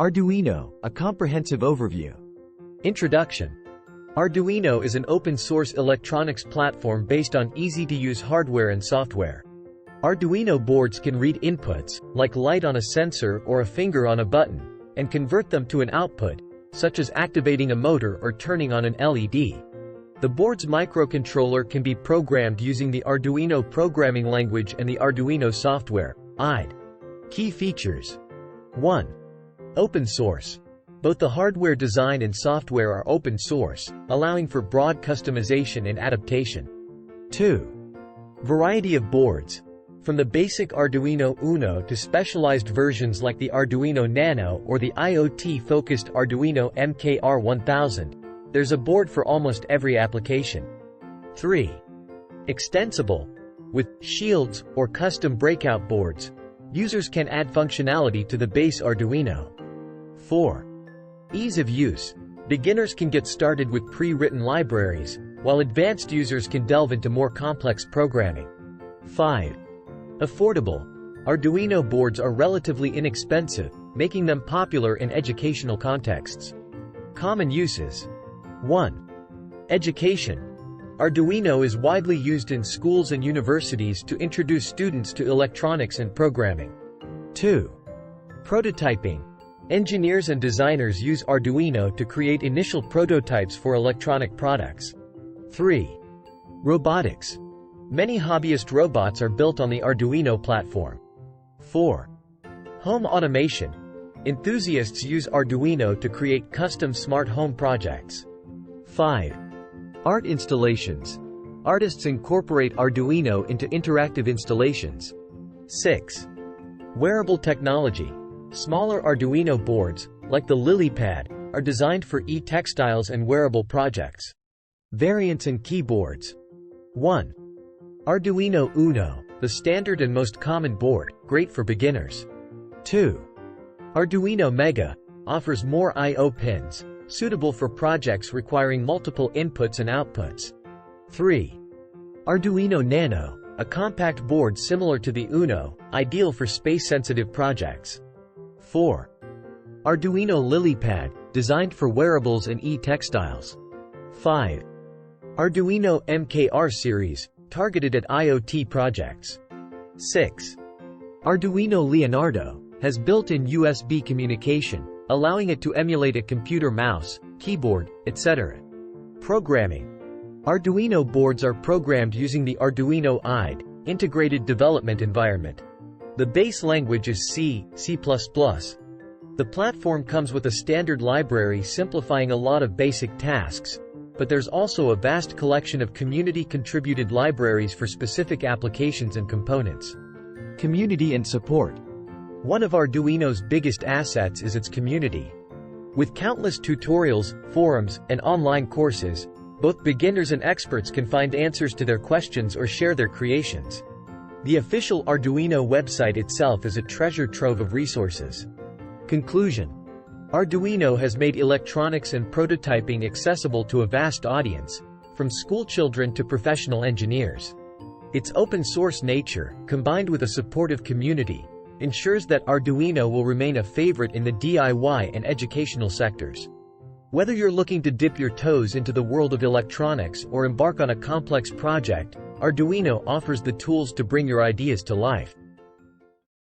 Arduino, a comprehensive overview. Introduction. Arduino is an open-source electronics platform based on easy-to-use hardware and software. Arduino boards can read inputs, like light on a sensor or a finger on a button, and convert them to an output, such as activating a motor or turning on an LED. The board's microcontroller can be programmed using the Arduino programming language and the Arduino software, IDE. Key features. 1. Open source. Both the hardware design and software are open source, allowing for broad customization and adaptation. 2. Variety of boards. From the basic Arduino Uno to specialized versions like the Arduino Nano or the IoT-focused Arduino MKR1000, there's a board for almost every application. 3. Extensible. With shields or custom breakout boards, users can add functionality to the base Arduino. 4. Ease of use. Beginners can get started with pre-written libraries, while advanced users can delve into more complex programming. 5. Affordable. Arduino boards are relatively inexpensive, making them popular in educational contexts. Common uses. 1. Education. Arduino is widely used in schools and universities to introduce students to electronics and programming. 2. Prototyping. Engineers and designers use Arduino to create initial prototypes for electronic products. 3. Robotics. Many hobbyist robots are built on the Arduino platform. 4. Home automation. Enthusiasts use Arduino to create custom smart home projects. 5. Art installations. Artists incorporate Arduino into interactive installations. 6. Wearable technology. Smaller Arduino boards, like the LilyPad, are designed for e-textiles and wearable projects. Variants and keyboards. 1. Arduino Uno, the standard and most common board, great for beginners. 2. Arduino Mega, offers more I/O pins, suitable for projects requiring multiple inputs and outputs. 3. Arduino Nano, a compact board similar to the Uno, ideal for space-sensitive projects. 4. Arduino LilyPad, designed for wearables and e-textiles. 5. Arduino MKR series, targeted at IoT projects. 6. Arduino Leonardo, has built-in USB communication, allowing it to emulate a computer mouse, keyboard, etc. Programming. Arduino boards are programmed using the Arduino IDE, Integrated Development Environment. The base language is C, C++. The platform comes with a standard library simplifying a lot of basic tasks, but there's also a vast collection of community-contributed libraries for specific applications and components. Community and support. One of Arduino's biggest assets is its community. With countless tutorials, forums, and online courses, both beginners and experts can find answers to their questions or share their creations. The official Arduino website itself is a treasure trove of resources. Conclusion. Arduino has made electronics and prototyping accessible to a vast audience, from schoolchildren to professional engineers. Its open-source nature, combined with a supportive community, ensures that Arduino will remain a favorite in the DIY and educational sectors. Whether you're looking to dip your toes into the world of electronics or embark on a complex project, Arduino offers the tools to bring your ideas to life.